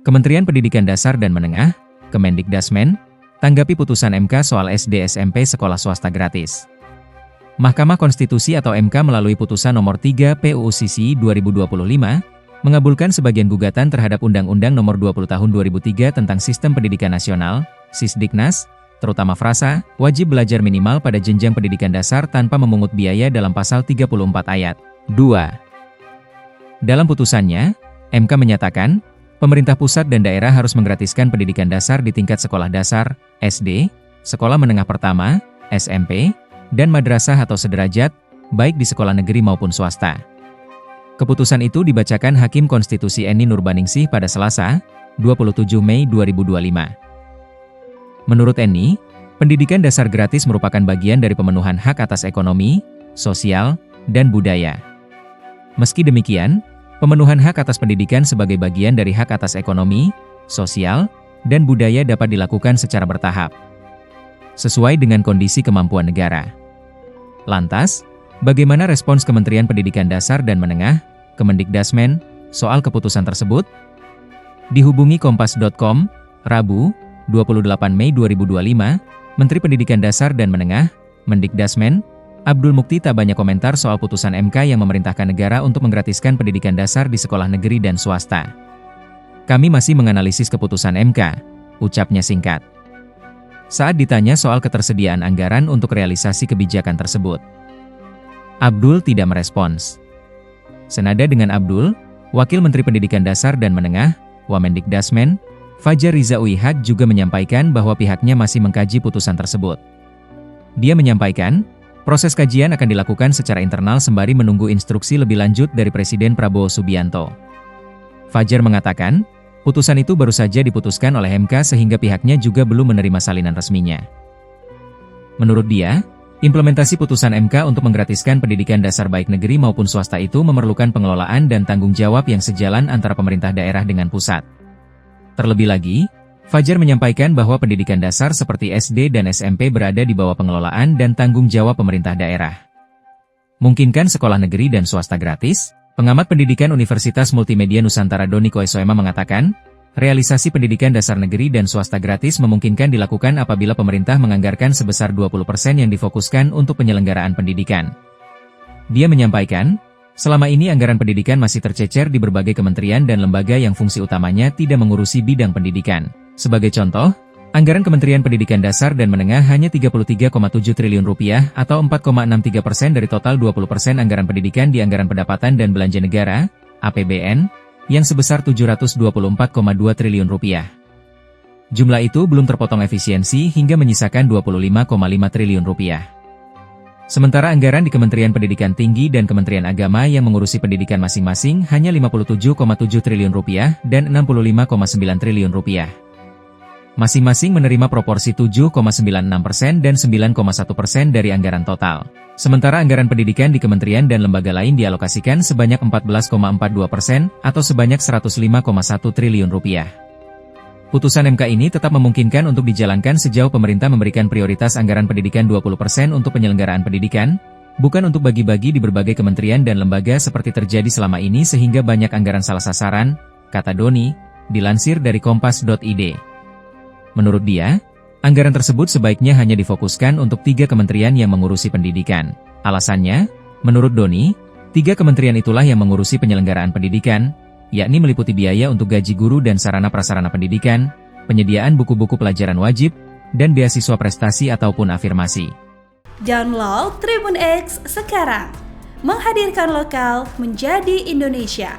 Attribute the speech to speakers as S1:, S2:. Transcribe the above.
S1: Kementerian Pendidikan Dasar dan Menengah, Kemendikdasmen, tanggapi putusan MK soal SD SMP sekolah swasta gratis. Mahkamah Konstitusi atau MK melalui putusan nomor 3 PUU SISI 2025, mengabulkan sebagian gugatan terhadap Undang-Undang nomor 20 tahun 2003 tentang Sistem Pendidikan Nasional, Sisdiknas, terutama frasa, wajib belajar minimal pada jenjang pendidikan dasar tanpa memungut biaya dalam pasal 34 ayat 2. Dalam putusannya, MK menyatakan, pemerintah pusat dan daerah harus menggratiskan pendidikan dasar di tingkat sekolah dasar, SD, sekolah menengah pertama, SMP, dan madrasah atau sederajat, baik di sekolah negeri maupun swasta. Keputusan itu dibacakan Hakim Konstitusi Eni Nurbaningsih pada Selasa, 27 Mei 2025. Menurut Eni, pendidikan dasar gratis merupakan bagian dari pemenuhan hak atas ekonomi, sosial, dan budaya. Meski demikian, pemenuhan hak atas pendidikan sebagai bagian dari hak atas ekonomi, sosial, dan budaya dapat dilakukan secara bertahap, sesuai dengan kondisi kemampuan negara. Lantas, bagaimana respons Kementerian Pendidikan Dasar dan Menengah, Kemendikdasmen, soal keputusan tersebut? Dihubungi Kompas.com, Rabu, 28 Mei 2025, Menteri Pendidikan Dasar dan Menengah, Mendikdasmen, Abdul Mukti tak banyak komentar soal putusan MK yang memerintahkan negara untuk menggratiskan pendidikan dasar di sekolah negeri dan swasta. Kami masih menganalisis keputusan MK, ucapnya singkat. Saat ditanya soal ketersediaan anggaran untuk realisasi kebijakan tersebut, Abdul tidak merespons. Senada dengan Abdul, Wakil Menteri Pendidikan Dasar dan Menengah, Wamendikdasmen, Fajar Riza Uihak juga menyampaikan bahwa pihaknya masih mengkaji putusan tersebut. Dia menyampaikan, proses kajian akan dilakukan secara internal sembari menunggu instruksi lebih lanjut dari Presiden Prabowo Subianto. Fajar mengatakan, putusan itu baru saja diputuskan oleh MK sehingga pihaknya juga belum menerima salinan resminya. Menurut dia, implementasi putusan MK untuk menggratiskan pendidikan dasar baik negeri maupun swasta itu memerlukan pengelolaan dan tanggung jawab yang sejalan antara pemerintah daerah dengan pusat. Terlebih lagi, Fajar menyampaikan bahwa pendidikan dasar seperti SD dan SMP berada di bawah pengelolaan dan tanggung jawab pemerintah daerah. Mungkinkan sekolah negeri dan swasta gratis? Pengamat pendidikan Universitas Multimedia Nusantara Doni Koesoema mengatakan, realisasi pendidikan dasar negeri dan swasta gratis memungkinkan dilakukan apabila pemerintah menganggarkan sebesar 20% yang difokuskan untuk penyelenggaraan pendidikan. Dia menyampaikan, selama ini anggaran pendidikan masih tercecer di berbagai kementerian dan lembaga yang fungsi utamanya tidak mengurusi bidang pendidikan. Sebagai contoh, anggaran Kementerian Pendidikan Dasar dan Menengah hanya Rp33,7 triliun atau 4,63% dari total 20% anggaran pendidikan di Anggaran Pendapatan dan Belanja Negara, APBN, yang sebesar Rp724,2 triliun. Jumlah itu belum terpotong efisiensi hingga menyisakan Rp25,5 triliun. Sementara anggaran di Kementerian Pendidikan Tinggi dan Kementerian Agama yang mengurusi pendidikan masing-masing hanya Rp57,7 triliun dan Rp65,9 triliun. Masing-masing menerima proporsi 7,96% dan 9,1% dari anggaran total. Sementara anggaran pendidikan di kementerian dan lembaga lain dialokasikan sebanyak 14,42% atau sebanyak Rp105,1 triliun. Putusan MK ini tetap memungkinkan untuk dijalankan sejauh pemerintah memberikan prioritas anggaran pendidikan 20% untuk penyelenggaraan pendidikan, bukan untuk bagi-bagi di berbagai kementerian dan lembaga seperti terjadi selama ini sehingga banyak anggaran salah sasaran, kata Doni, dilansir dari Kompas.id. Menurut dia, anggaran tersebut sebaiknya hanya difokuskan untuk 3 kementerian yang mengurusi pendidikan. Alasannya, menurut Doni, 3 kementerian itulah yang mengurusi penyelenggaraan pendidikan, yakni meliputi biaya untuk gaji guru dan sarana-prasarana pendidikan, penyediaan buku-buku pelajaran wajib, dan beasiswa prestasi ataupun afirmasi.
S2: Download Tribun X sekarang, menghadirkan lokal menjadi Indonesia.